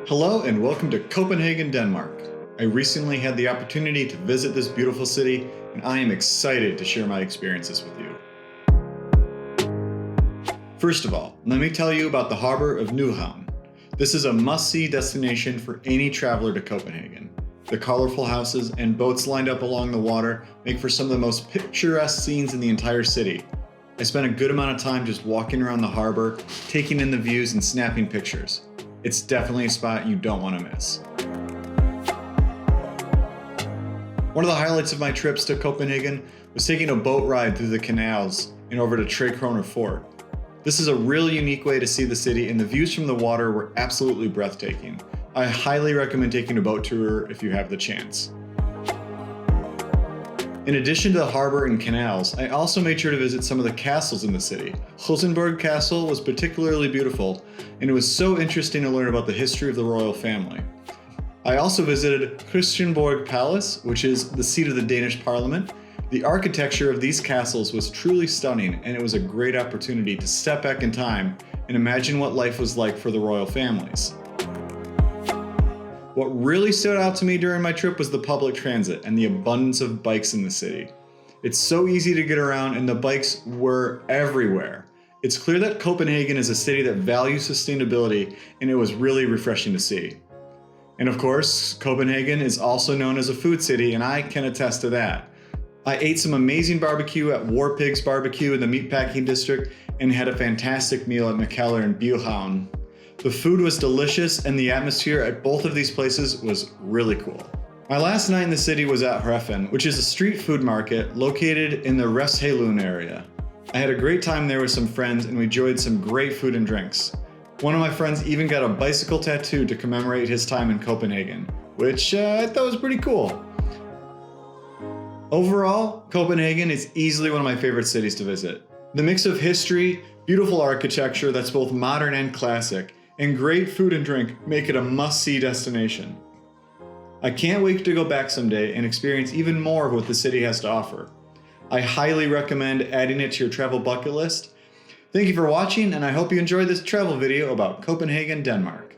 Hello and welcome to Copenhagen, Denmark. I recently had the opportunity to visit this beautiful city and I am excited to share my experiences with you. First of all, let me tell you about the harbor of Nyhavn. This is a must-see destination for any traveler to Copenhagen. The colorful houses and boats lined up along the water make for some of the most picturesque scenes in the entire city. I spent a good amount of time just walking around the harbor, taking in the views and snapping pictures. It's definitely a spot you don't want to miss. One of the highlights of my trips to Copenhagen was taking a boat ride through the canals and over to TREKRONER fort. This is a really unique way to see the city and the views from the water were absolutely breathtaking. I highly recommend taking a boat tour if you have the chance. In addition to the harbor and canals, I also made sure to visit some of the castles in the city. Rosenborg Castle was particularly beautiful, and it was so interesting to learn about the history of the royal family. I also visited Christiansborg Palace, which is the seat of the Danish Parliament. The architecture of these castles was truly stunning, and it was a great opportunity to step back in time and imagine what life was like for the royal families. What really stood out to me during my trip was the public transit and the abundance of bikes in the city. It's so easy to get around and the bikes were everywhere. It's clear that Copenhagen is a city that values sustainability, and it was really refreshing to see. And of course, Copenhagen is also known as a food city, and I can attest to that. I ate some amazing barbecue at War Pigs Barbecue in the Meatpacking District and had a fantastic meal at McKellar in Nyhavn. The food was delicious and the atmosphere at both of these places was really cool. My last night in the city was at REFFEN, which is a street food market located in the REFFEN area. I had a great time there with some friends and we enjoyed some great food and drinks. One of my friends even got a bicycle tattoo to commemorate his time in Copenhagen, which I thought was pretty cool. Overall, Copenhagen is easily one of my favorite cities to visit. The mix of history, beautiful architecture that's both modern and classic, and great food and drink make it a must-see destination. I can't wait to go back someday and experience even more of what the city has to offer. I highly recommend adding it to your travel bucket list. Thank you for watching, and I hope you enjoyed this travel video about Copenhagen, Denmark.